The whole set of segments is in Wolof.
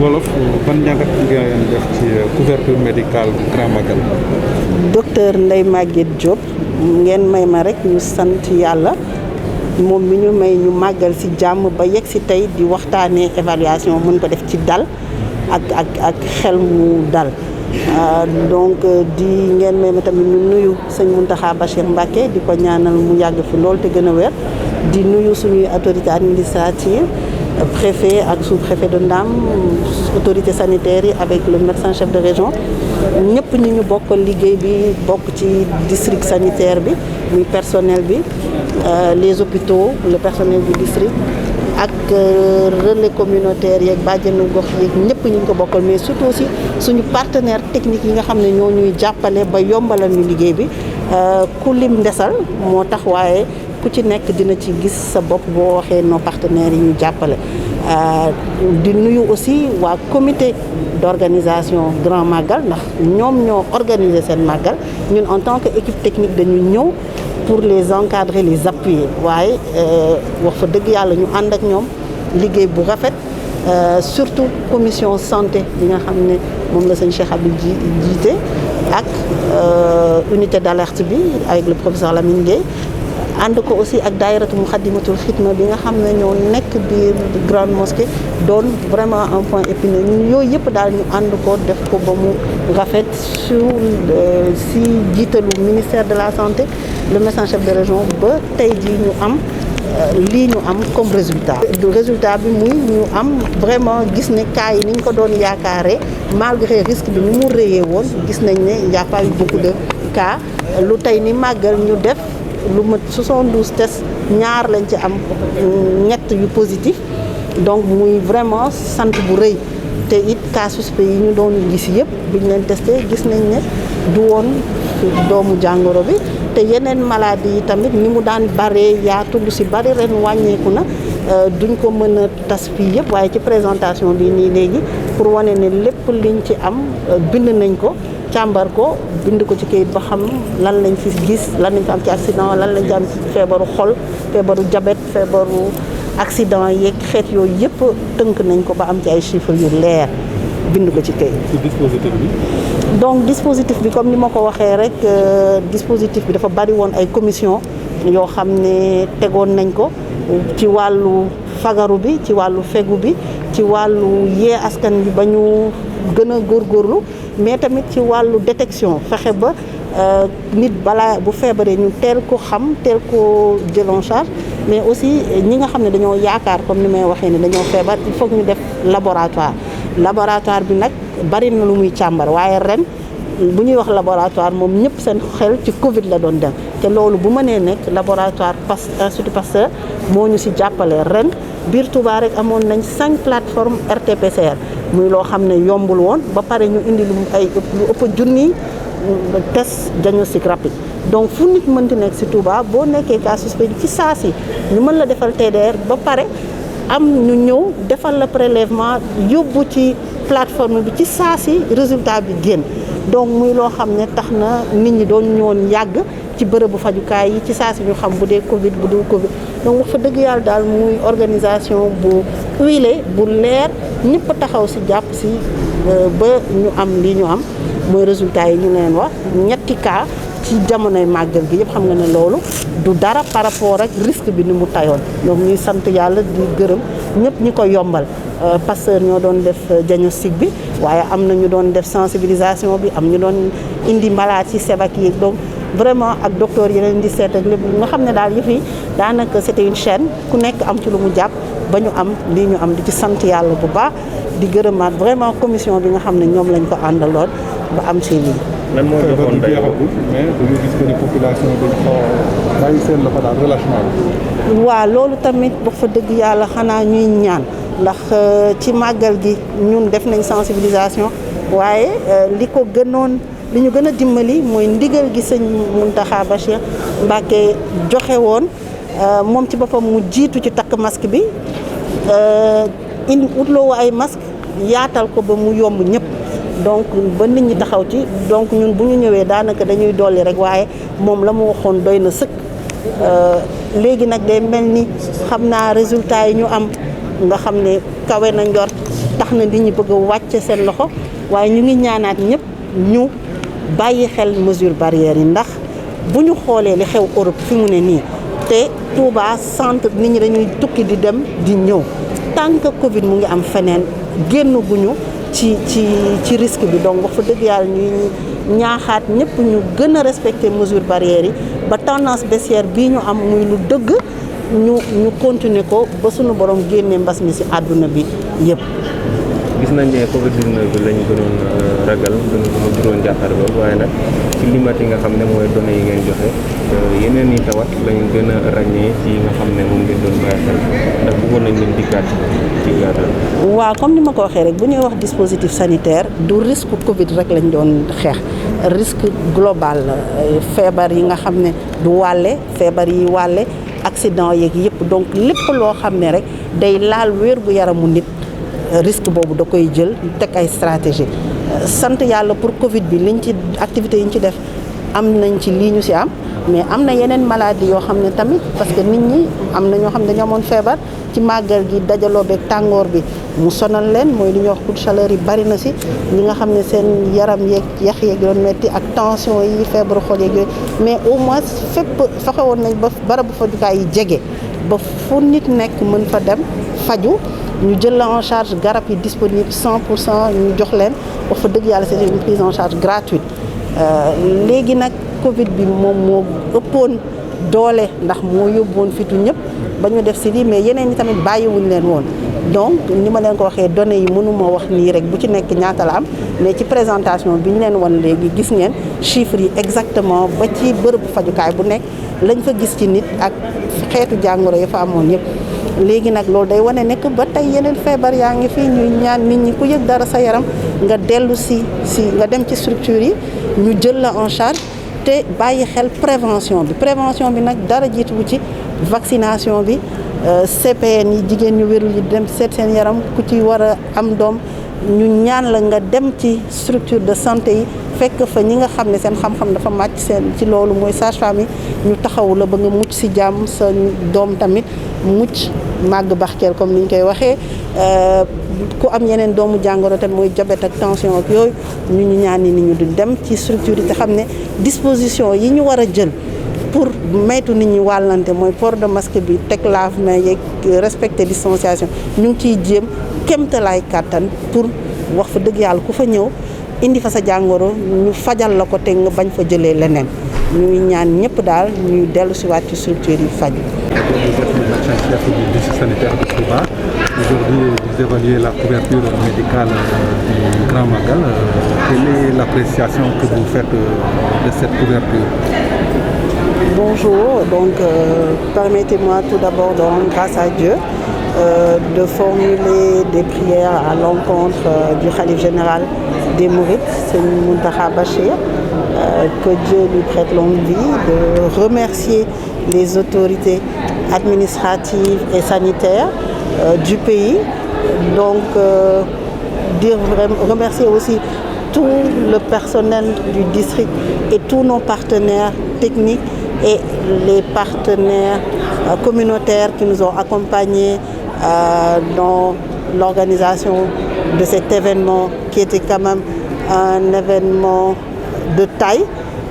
wolof ban njàngat ngeen def ci couverture médicale Grand Magal. docteur Ndeye Maguette Diop ngeen may ma rek ñu sant yàlla moom mi ñu may ñu màggal ci jàmm ba yegg ci tey di waxtaanee évaluation mën ko def ci dal ak xel mu dal. Donc di ngeen may ma tamit ñu nuyu sëñ Mountakha Bachir Mbacké di ko ñaanal mu yàgg fi lool te gën a wér di nuyu suñuy autorité administrative préfet ak sous-préfet de Ndam autorité sanitaire yi avec le médecin chef de région ñëpp ñi ñu bokk liggéey bi bokk ci district sanitaire bi muy personnel bi les hôpitaux le personnel du district ak relais communautaire yeeg bàjjenu gox yeeg ñëpp ñu ko bokkal mais surtout aussi suñu partenaire technique yi nga xam ne ñoo ñuy jàppale ba yombalal ñu liggéey bi ku lim ndesal moo tax waaye ku ci nekk dina ci gis sa bopp boo waxee nos partenaires yi ñu jàppale di nuyu aussi waa comité d'organisation Grand Magal ndax ñoom ñoo organiser seen màggal ñun en tant que équipe technique dañu ñëw pour les encadrer les appuyer waaye wax fa dëgg yàlla ñu ànd ak ñoom liggéey bu rafet surtout commission santé bi nga xam ne moom la sëñ Cheikh Abdou jiite ak unité d'alerte bi avec le professeur Lamine Gueye ànd ko aussi ak daayiratu Muxaddamatul Xidma bi nga xam ne ñoo nekk biir grande mosquée doon vraiment un point épineux ñun yooyu yëpp daal ñu ànd ko def ko ba mu rafet si jiitalu ministère de la santé le médecin chef de région ba tey jii ñu am lii ñu am comme résultat bi muy ñu am vraiment gis ne cas yi ni ñu ko doon yaakaaree malgré risque bi ni mu réyee woon gis nañ ne y a pas eu beaucoup de cas lu tey ni màggal ñu def lu mat 72 tests ñaar lañ ci am ñett yu positif donc muy vraiment sant bu rëy te it cas suspect yi ñu doon gis yëpp biñ leen testé gis nañ ne du woon doomu jàngoro bi te yeneen maladie yi tamit ni mu daan baree yaatu lu si bari ren wàññeeku na duñ ko mën a tas fii yëpp waaye ci présentation bi nii léegi pour wane ne lépp liñ ci am bind nañ ko càmbar ko bind ko ci kayit ba xam lan lañ fi gis lan lañ fi am ci accident lan lañ ci am ci feebaru xol feebaru diabète feebaru accident yeeg xeet yooyu yëpp tënk nañ ko ba am ci ay chiffres yu leer bind ko ci kayit. ci dispositif bi. donc dispositif bi comme ni ma ko waxee rek dispositif bi dafa bari woon ay commission yoo xam ne tegoon nañ ko ci wàllu fagaru bi ci wàllu fegu bi ci wàllu yee askan bi ba ñu gën a góorgóorlu mais tamit ci wàllu détection fexe ba nit balaa bu feebaree ñu teel ko xam teel ko jël en charge mais aussi ñi nga xam ne dañoo yaakaar comme ni may waxee ne dañoo feebar il faut que ñu def laboratoire bi nag bari na lu muy càmbar waaye ren bu ñuy wax laboratoire moom ñëpp seen xel ci Covid la doon dem te loolu bu mënee nekk laboratoire Institut Pasteur moo ñu si jàppale ren biir Touba rek amoon nañ 5 plateformes RT-PCR muy loo xam ne yombul woon ba pare ñu indi lu ëpp junni test diagnostic rapide donc fu nit mënti nekk si Touba boo nekkee cas suspect ci saa si ñu mën la defal TDR ba pare am ñu ñëw defal la prélèvement yóbbu ci plateforme bi ci saa si résultat bi génn donc muy loo xam ne tax na nit ñi doon ñëwoon yàgg ci bërëbu fajukaay yi ci saa si ñu xam bu dee Covid bu dul Covid donc wax fa dëgg yàlla daal muy organisation bu huilée bu leer ñëpp taxaw si jàpp si ba ñu am lii ñu am mooy résultat yi ñu leen wax ñetti cas ci jamonoy màggal gi yëpp xam nga ne loolu du dara par rapport ak risque bi ni mu tayoon donc ñuy sant yàlla di gërëm ñëpp ñi ko yombal Pasteur ñoo doon def diagnostic bi waaye am na ñu doon def sensibilisation bi am ñu doon indi malade ci sebak yi donc vraiment ak docteur yi leen di seet ak lépp nga xam ne daal yëf yi daanaka c'était une chaîne ku nekk am ci lu mu jàpp ba ñu am lii ñu am di ci sant yàlla bu baax di gërëmaat vraiment commission bi nga xam ne ñoom lañ ko àndaloon ba am ci lii. lan moo joxoon dayoo mais dañu gis que ni population dañ xaw a bàyyi seen loxo daal relâchement bi. waaw loolu tamit wax fa dëgg yàlla xanaa ñuy ñaan ndax ci màggal gi ñun def nañ sensibilisation waaye li ko gënoon li ñu gën a dimbali mooy ndigal gi sëñ Mountakha Bachir Mbacké joxe woon moom ci boppam mu jiitu ci takk masque bi utloo ay masque yaatal ko ba mu yomb ñëpp donc ba nit ñi taxaw ci donc ñun bu ñu ñëwee daanaka dañuy dolli rek waaye moom la mu waxoon doy na sëkk léegi nag day mel ni xam naa résultat yi ñu am nga xam ne kawe na njort tax na nit ñi bëgg a wàcce seen loxo waaye ñu ngi ñaanaat ñëpp ñu bàyyi xel mesure barrière yi ndax bu ñu xoolee li xew Europe fi mu ne nii te Touba centre nit ñi dañuy tukki di dem di ñëw tant que Covid mu ngi am feneen génn guñu ci risque bi donc wax fa dëgg yàlla ñuy ñaaxaat ñëpp ñu gën a respecter mesure barrières yi ba tendance baissière bii ñu am muy lu dëgg ñu continuer ko ba suñu borom génnee mbas mi ci àdduna bi yëpp. gis nañ ne Covid 19 bi lañu gënoon ragal mu juróon jàppar boobu waaye nag ci limat yi nga xam ne mooy données yi ngeen joxe yeneen yi tawat lañu gën a ràññee ci nga xam ne moom ngeen doon bàyyi xel ndax bëggoon nañ leen dikkaat ci gàttal. waaw comme ni ma ko waxee rek bu ñuy wax dispositif sanitaire du risque Covid rek lañ doon xeex risque global la feebar yi nga xam ne du wàlle feebar yi wàlle accident yeeg yëpp donc lépp loo xam ne rek day laal wér gu yaramu nit risque boobu da koy jël teg ay stratégie sant yàlla pour Covid bi liñ ci activités yi ñu ci def am nañ ci lii ñu ci am mais am na yeneen maladie yoo xam ne tamit parce que nit ñi am na ñoo xam ne dañoo amoon feebar ci màggal gi dajaloo beeg tàngoor bi mu sonal leen mooy li ñuy wax coup de chaleur yi bari na ci ñi nga xam ne seen yaram yeeg yax yeeg doon metti ak tension yi feebaru xol yeeg yooyu mais au moins fépp fexewoon nañ ba barabu fajukaay yi jege ba fu nit nekk mën fa dem faju ñu jël la en charge garab yi disponible 100% ñu jox leen wax fa dëgg yàlla c'est une prise en charge gratuite léegi nag Covid bi moom moo ëppoon doole ndax moo yóbbuwoon fitu ñëpp ba ñu def ci lii mais yeneen ñi tamit bàyyiwuñ leen woon donc ni ma leen ko waxee données yi mënuma wax nii rek bu ci nekk ñaata la am mais ci présentation bi ñu leen wan léegi gis ngeen chiffres yi exactement ba ci bërëbu fajukaay bu nekk lañ fa gis ci nit ak xeetu jàngoro yi fa amoon yëpp léegi nag loolu day wane nekk ba tey yeneen feebar yaa ngi fii ñuy ñaan nit ñi ku yëg dara sa yaram nga dellu si nga dem ci structure yi ñu jël la en charge te bàyyi xel prévention bi nag dara jiituwu ci vaccination bi CPN yi jigéen ñu wérul yi dem seet seen yaram ku ci war a am doom ñu ñaan la nga dem ci structure de santé yi fekk fa ñi nga xam ne seen xam-xam dafa màcc seen ci loolu mooy sage-femme yi ñu taxawu la ba nga mucc ci jàmm sa doom tamit mucc màgg baxkeel comme ni ñu koy waxee ku am yeneen doomu jàngoro tamit mooy diabète ak tension ak yooyu ñu ñaan ni ñu du dem ci structure yi te xam ne disposition yi ñu war a jël pour maytu nit ñi wàllante mooy port de masque bi teg lave-mains yeeg respecter distanciation ñu ngi ciy jéem kéemtalaay kàttan pour wax fa dëgg yàlla ku fa ñëw indi fa sa jàngoro ñu fajal la ko te nga bañ fa jëlee leneen ñuy ñaan ñëpp daal ñuy dellu si waat ci structure yi faju. Vous êtes le médecin chef du district sanitaire de Touba. Aujourd'hui, vous évaluez la couverture médicale du Grand Magal. Quelle est l'appréciation que vous faites de cette couverture? Bonjour, donc permettez-moi tout d'abord de rendre grâce à Dieu, de formuler des prières à l'encontre du khalife général des Mourides, Serigne Mountakha Bachir, que Dieu lui prête longue vie, de remercier les autorités administratives et sanitaires du pays, donc remercier aussi tout le personnel du district et tous nos partenaires techniques et les partenaires communautaires qui nous ont accompagnés dans l'organisation de cet événement qui était quand même un événement de taille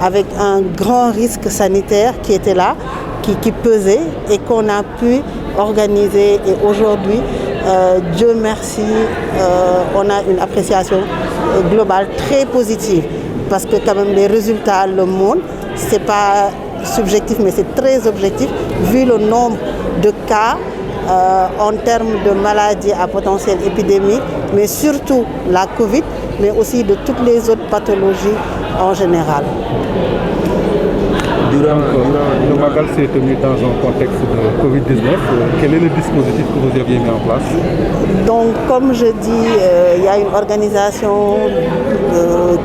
avec un grand risque sanitaire qui était là, qui pesait et qu'on a pu organiser. Et aujourd'hui, Dieu merci, on a une appréciation globale très positive parce que quand même les résultats le montrent. C'est pas subjectif mais c'est très objectif vu le nombre de cas en termes de maladies à potentiel épidémique, mais surtout la Covid, mais aussi de toutes les autres pathologies en général. Le Magal s'est tenu dans un contexte de Covid-19. Quel est le dispositif que vous aviez mis en place? Donc, comme je dis, il y a une organisation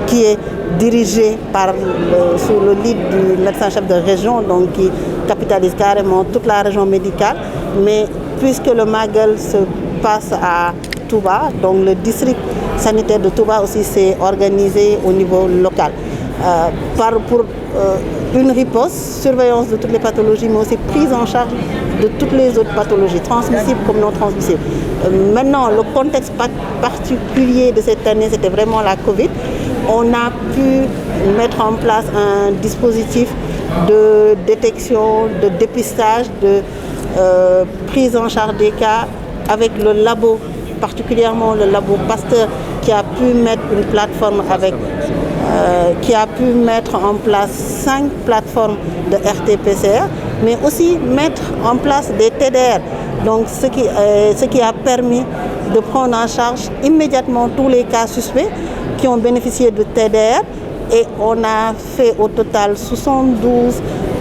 qui est dirigée sous le lead du médecin-chef de région, donc qui capitalise carrément toute la région médicale. Mais puisque le Magal se passe à Touba, donc le district sanitaire de Touba aussi s'est organisé au niveau local. Pour une riposte, surveillance de toutes les pathologies, mais aussi prise en charge de toutes les autres pathologies, transmissibles comme non transmissibles. Maintenant, le contexte particulier de cette année, c'était vraiment la Covid. On a pu mettre en place un dispositif de détection, de dépistage, de prise en charge des cas avec le labo, particulièrement le labo Pasteur, qui a pu mettre une plateforme qui a pu mettre en place 5 plateformes de RT-PCR, mais aussi mettre en place des TDR. Donc ce qui a permis de prendre en charge immédiatement tous les cas suspects qui ont bénéficié de TDR. Et on a fait au total 72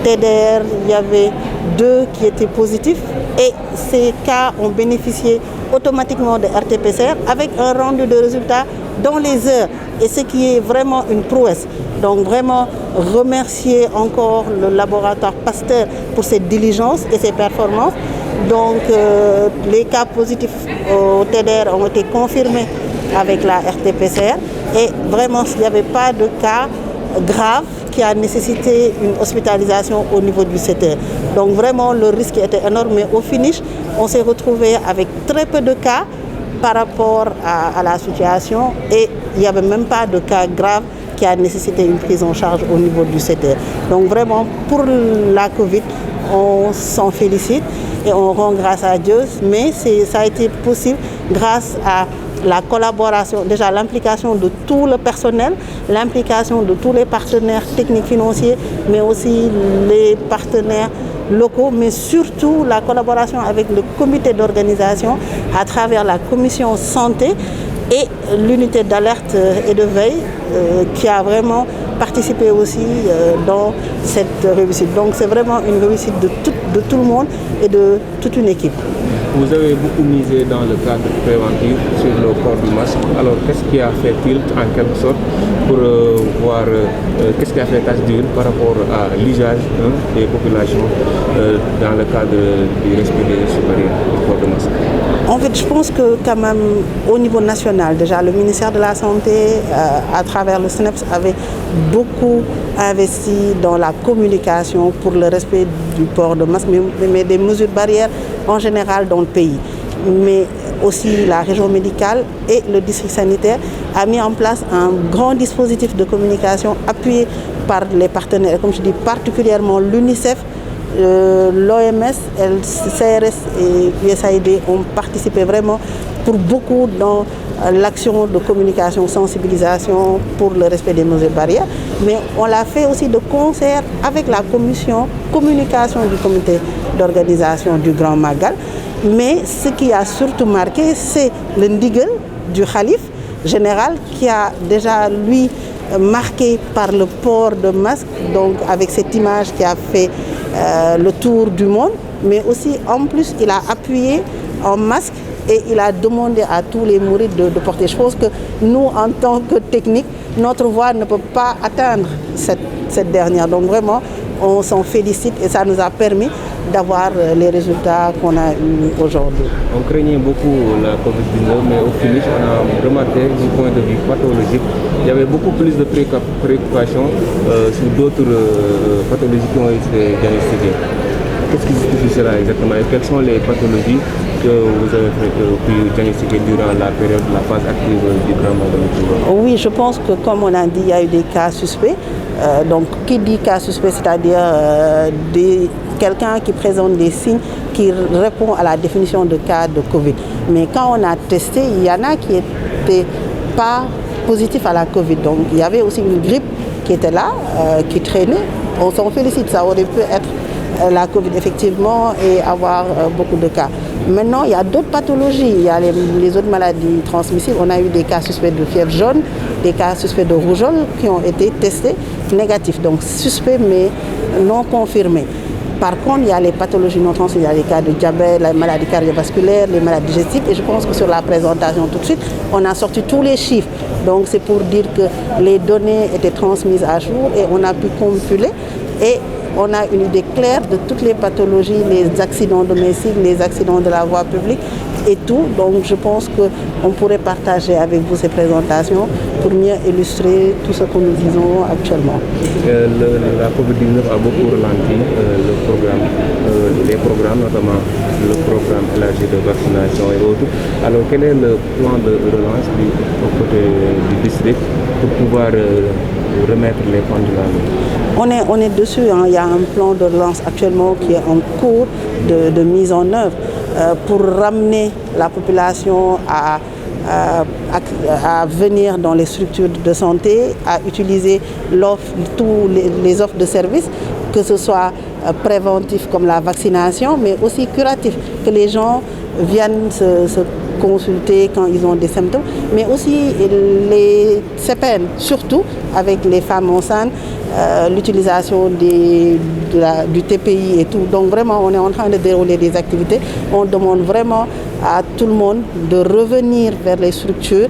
TDR, il y avait 2 qui étaient positifs et ces cas ont bénéficié automatiquement de RT-PCR avec un rendu de résultats dans les heures, et ce qui est vraiment une prouesse. Donc vraiment remercier encore le laboratoire Pasteur pour cette diligence et ses performances. Donc les cas positifs au TDR ont été confirmés avec la RT-PCR et vraiment il n'y avait pas de cas grave qui a nécessité une hospitalisation au niveau du CTR. Donc vraiment le risque était énorme, mais au finish on s'est retrouvé avec très peu de cas par rapport à la situation et il n'y avait même pas de cas graves qui a nécessité une prise en charge au niveau du CTR. Donc vraiment pour la Covid, on s'en félicite et on rend grâce à Dieu, mais ça a été possible grâce à la collaboration, déjà l'implication de tout le personnel, l'implication de tous les partenaires techniques financiers, mais aussi les partenaires locaux, mais surtout la collaboration avec le comité d'organisation à travers la commission santé et l'unité d'alerte et de veille qui a vraiment participé aussi dans cette réussite. Donc c'est vraiment une réussite de tout le monde et de toute une équipe. Vous avez beaucoup misé dans le cadre préventif sur le port du masque. Alors, qu'est-ce qui a fait tilt en quelque sorte pour voir, qu'est-ce qui a fait tache d'huile par rapport à l'usage des populations dans le cadre du respect des supérieurs du port de masque? En fait, je pense que quand même au niveau national, déjà le ministère de la Santé, à travers le SNEPS, avait beaucoup investi dans la communication pour le respect du port de masque, mais des mesures barrières en général dans le pays. Mais aussi la région médicale et le district sanitaire a mis en place un grand dispositif de communication appuyé par les partenaires, comme je dis particulièrement l'UNICEF, l'OMS, le CRS et l'USAID ont participé vraiment pour beaucoup dans l'action de communication, sensibilisation pour le respect des mesures barrières. Mais on l'a fait aussi de concert avec la commission communication du comité d'organisation du Grand Magal. Mais ce qui a surtout marqué, c'est le ndigal du Khalif général qui a déjà, lui, marqué par le port de masque, donc avec cette image qui a fait le tour du monde. Mais aussi, en plus, il a appuyé en masque et il a demandé à tous les mourides de porter. Je pense que nous, en tant que technique, notre voix ne peut pas atteindre cette dernière. Donc vraiment, on s'en félicite et ça nous a permis d'avoir les résultats qu'on a eus aujourd'hui. On craignait beaucoup la COVID-19, mais au finish, on a remarqué du point de vue pathologique, il y avait beaucoup plus de préoccupations sur d'autres pathologies qui ont été diagnostiquées. Qu'est-ce qui justifie cela exactement et quelles sont les pathologies que vous avez pu diagnostiquer durant la période de la phase active du Grand Magal? Oui, je pense que comme on a dit, il y a eu des cas suspects. Donc, qui dit cas suspect, c'est-à-dire quelqu'un qui présente des signes qui répond à la définition de cas de Covid. Mais quand on a testé, il y en a qui n'étaient pas positifs à la Covid. Donc, il y avait aussi une grippe qui était là, qui traînait. On s'en félicite, ça aurait pu être la Covid effectivement et avoir beaucoup de cas. Maintenant, il y a d'autres pathologies, il y a les autres maladies transmissibles. On a eu des cas suspects de fièvre jaune, des cas suspects de rougeole qui ont été testés négatifs, donc suspects mais non confirmés. Par contre, il y a les pathologies non transmissibles, il y a les cas de diabète, les maladies cardiovasculaires, les maladies digestives. Et je pense que sur la présentation tout de suite, on a sorti tous les chiffres. Donc c'est pour dire que les données étaient transmises à jour et on a pu compiler. Et on a une idée claire de toutes les pathologies, les accidents domestiques, les accidents de la voie publique et tout. Donc je pense qu'on pourrait partager avec vous ces présentations pour mieux illustrer tout ce que nous disons actuellement. La COVID-19 a beaucoup ralenti les programmes, notamment le programme élargi de vaccination et autres. Alors quel est le plan de relance au côté du district pour pouvoir remettre les pendules à l'heure? On est dessus, hein. Il y a un plan de relance actuellement qui est en cours de mise en œuvre pour ramener la population à venir dans les structures de santé, à utiliser tous les offres de services, que ce soit préventif comme la vaccination, mais aussi curatif, que les gens viennent se consulter quand ils ont des symptômes, mais aussi les CPN, surtout avec les femmes enceintes, l'utilisation du TPI et tout. Donc vraiment, on est en train de dérouler des activités. On demande vraiment à tout le monde de revenir vers les structures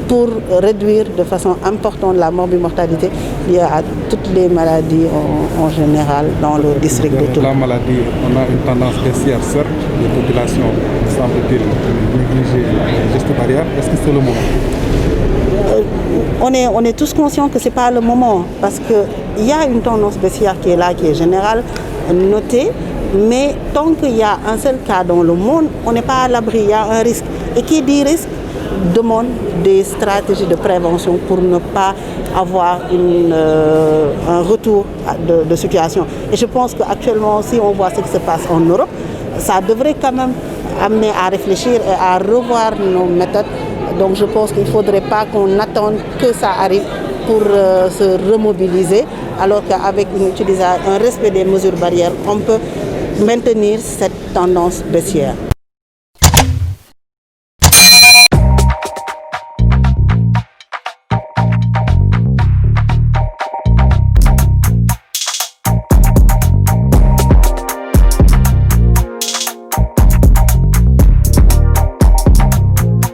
pour réduire de façon importante la morbimortalité liée à toutes les maladies en général dans le district de Toul. La maladie, on a une tendance baissière, certes, les populations, semble-t-il, négliger les gestes barrières. Est-ce que c'est le moment? On est tous conscients que ce n'est pas le moment, parce qu'il y a une tendance baissière qui est là, qui est générale, notée, mais tant qu'il y a un seul cas dans le monde, on n'est pas à l'abri, il y a un risque. Et qui dit risque demande des stratégies de prévention pour ne pas avoir un retour de situation. Et je pense qu'actuellement, si on voit ce qui se passe en Europe, ça devrait quand même amener à réfléchir et à revoir nos méthodes. Donc je pense qu'il ne faudrait pas qu'on attende que ça arrive pour se remobiliser, alors qu'avec un respect des mesures barrières, on peut maintenir cette tendance baissière.